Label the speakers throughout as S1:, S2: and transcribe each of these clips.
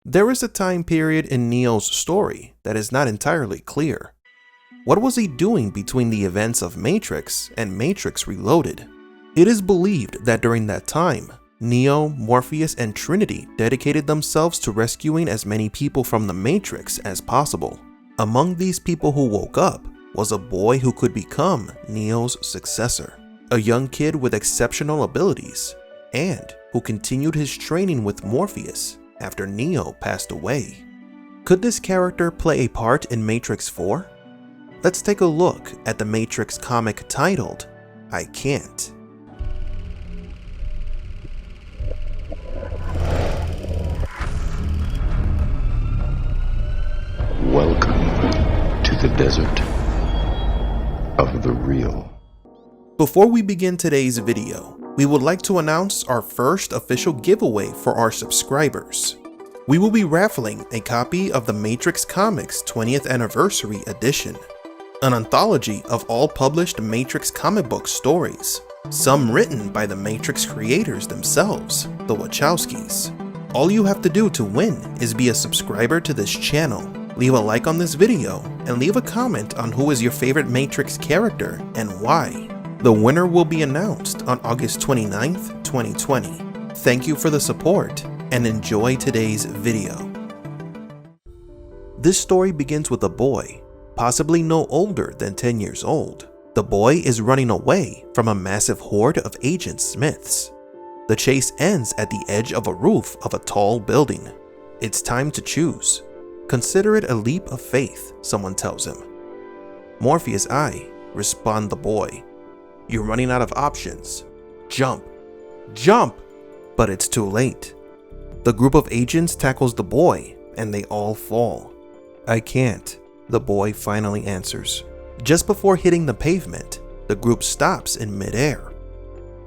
S1: There is a time period in Neo's story that is not entirely clear. What was he doing between the events of Matrix and Matrix Reloaded? It is believed that during that time, Neo, Morpheus, and Trinity dedicated themselves to rescuing as many people from the Matrix as possible. Among these people who woke up was a boy who could become Neo's successor, a young kid with exceptional abilities, and who continued his training with Morpheus after Neo passed away. Could this character play a part in Matrix 4? Let's take a look at the Matrix comic titled, I Can't.
S2: Welcome to the desert of the real.
S1: Before we begin today's video, we would like to announce our first official giveaway for our subscribers. We will be raffling a copy of the Matrix Comics 20th Anniversary Edition, an anthology of all published Matrix comic book stories, some written by the Matrix creators themselves, the Wachowskis. All you have to do to win is be a subscriber to this channel, leave a like on this video, and leave a comment on who is your favorite Matrix character and why. The winner will be announced on August 29th, 2020. Thank you for the support, and enjoy today's video. This story begins with a boy, possibly no older than 10 years old. The boy is running away from a massive horde of Agent Smiths. The chase ends at the edge of a roof of a tall building. It's time to choose. Consider it a leap of faith, someone tells him. Morpheus, respond the boy. You're running out of options. Jump. Jump! But it's too late. The group of agents tackles the boy, and they all fall. I can't, the boy finally answers. Just before hitting the pavement, the group stops in midair.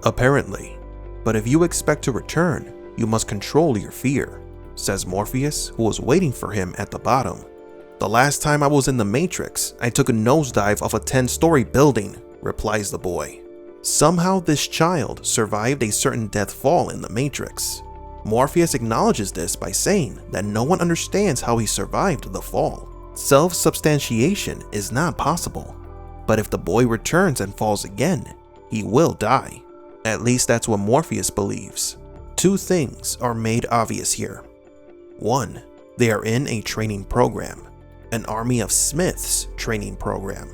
S1: Apparently. But if you expect to return, you must control your fear, says Morpheus, who was waiting for him at the bottom. The last time I was in the Matrix, I took a nosedive off a 10-story building, replies the boy. Somehow this child survived a certain death fall in the Matrix. Morpheus acknowledges this by saying that no one understands how he survived the fall. Self-substantiation is not possible. But if the boy returns and falls again, he will die. At least that's what Morpheus believes. Two things are made obvious here. 1. They are in a training program, an army of Smiths training program.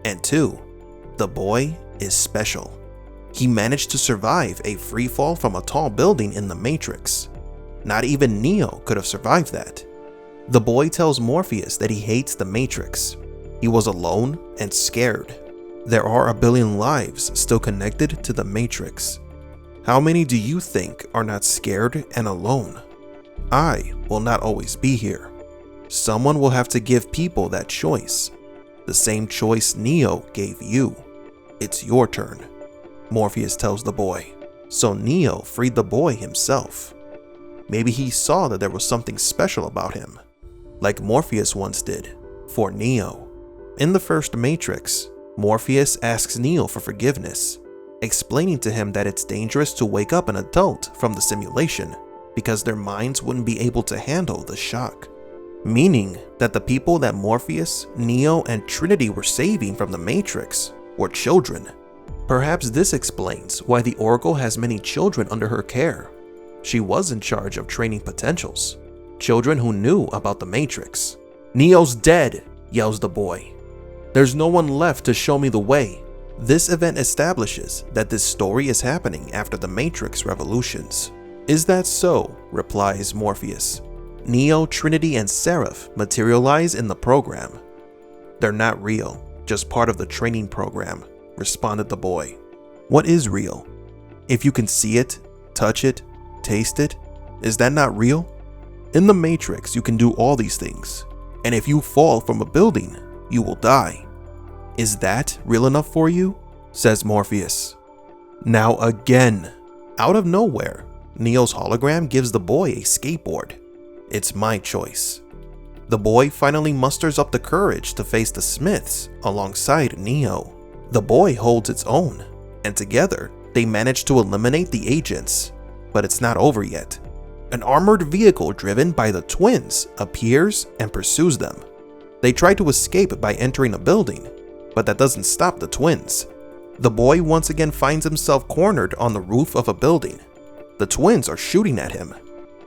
S1: And 2. The boy is special. He managed to survive a free fall from a tall building in the Matrix. Not even Neo could have survived that. The boy tells Morpheus that he hates the Matrix. He was alone and scared. There are a billion lives still connected to the Matrix. How many do you think are not scared and alone? I will not always be here. Someone will have to give people that choice. The same choice Neo gave you. It's your turn, Morpheus tells the boy. So Neo freed the boy himself. Maybe he saw that there was something special about him, like Morpheus once did for Neo. In the first Matrix, Morpheus asks Neo for forgiveness, explaining to him that it's dangerous to wake up an adult from the simulation because their minds wouldn't be able to handle the shock. Meaning that the people that Morpheus, Neo, and Trinity were saving from the Matrix were children. Perhaps this explains why the Oracle has many children under her care. She was in charge of training potentials, children who knew about the Matrix. Neo's dead, yells the boy. There's no one left to show me the way. This event establishes that this story is happening after the Matrix revolutions. Is that so? Replies Morpheus. Neo, Trinity, and Seraph materialize in the program. They're not real, just part of the training program, responded the boy. What is real? If you can see it, touch it, taste it, is that not real? In the Matrix, you can do all these things, and if you fall from a building, you will die. Is that real enough for you? Says Morpheus. Now again, out of nowhere, Neo's hologram gives the boy a skateboard. It's my choice. The boy finally musters up the courage to face the Smiths alongside Neo. The boy holds its own, and together they manage to eliminate the agents. But it's not over yet. an armored vehicle driven by the twins appears and pursues them. They try to escape by entering a building, but that doesn't stop the twins. The boy once again finds himself cornered on the roof of a building. The twins are shooting at him,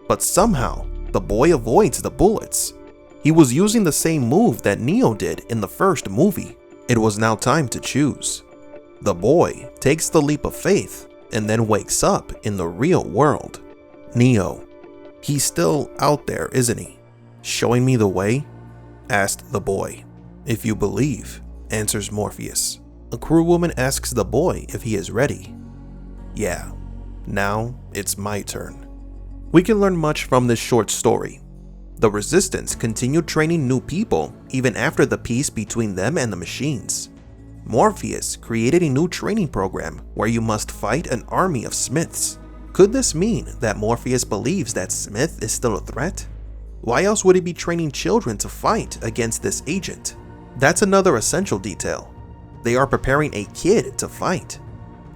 S1: but somehow the boy avoids the bullets. He was using the same move that Neo did in the first movie. It was now time to choose. The boy takes the leap of faith and then wakes up in the real world. Neo, he's still out there, isn't he? Showing me the way? Asked the boy. If you believe, answers Morpheus. A crewwoman asks the boy if he is ready. Yeah, now it's my turn. We can learn much from this short story. The Resistance continued training new people even after the peace between them and the machines. Morpheus created a new training program where you must fight an army of Smiths. Could this mean that Morpheus believes that Smith is still a threat? Why else would he be training children to fight against this agent? That's another essential detail. They are preparing a kid to fight.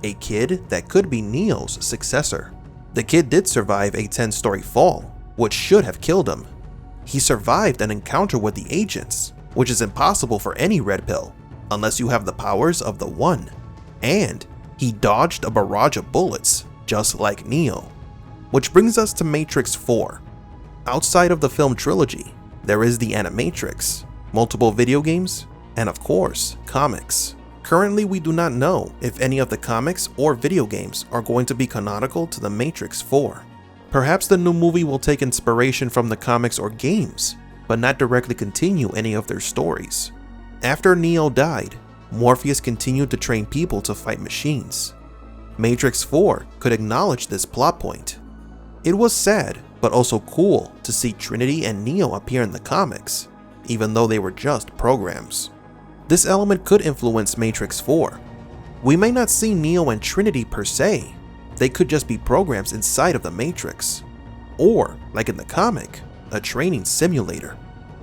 S1: A kid that could be Neo's successor. The kid did survive a 10-story fall, which should have killed him. He survived an encounter with the agents, which is impossible for any Red Pill, unless you have the powers of the One. And he dodged a barrage of bullets, just like Neo. Which brings us to Matrix 4. Outside of the film trilogy, there is the Animatrix, multiple video games, and of course, comics. Currently, we do not know if any of the comics or video games are going to be canonical to the Matrix 4. Perhaps the new movie will take inspiration from the comics or games, but not directly continue any of their stories. After Neo died, Morpheus continued to train people to fight machines. Matrix 4 could acknowledge this plot point. It was sad, but also cool to see Trinity and Neo appear in the comics, even though they were just programs. This element could influence Matrix 4. We may not see Neo and Trinity per se, they could just be programs inside of the Matrix. Or, like in the comic, a training simulator.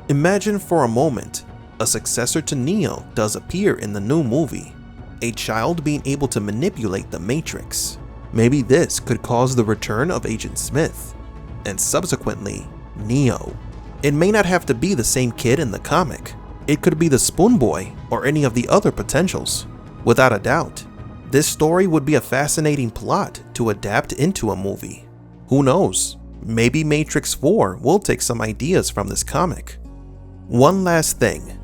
S1: Imagine for a moment, a successor to Neo does appear in the new movie. A child being able to manipulate the Matrix. Maybe this could cause the return of Agent Smith, and subsequently, Neo. It may not have to be the same kid in the comic. It could be the Spoon Boy or any of the other potentials. Without a doubt, this story would be a fascinating plot to adapt into a movie. Who knows, maybe Matrix 4 will take some ideas from this comic. One last thing,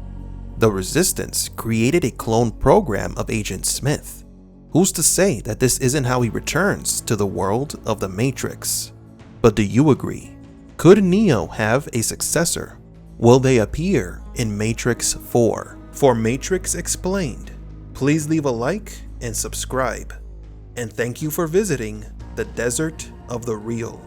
S1: the Resistance created a clone program of Agent Smith. Who's to say that this isn't how he returns to the world of the Matrix? But do you agree? Could Neo have a successor? Will they appear in Matrix 4? For Matrix Explained, please leave a like and subscribe. And thank you for visiting the Desert of the Real.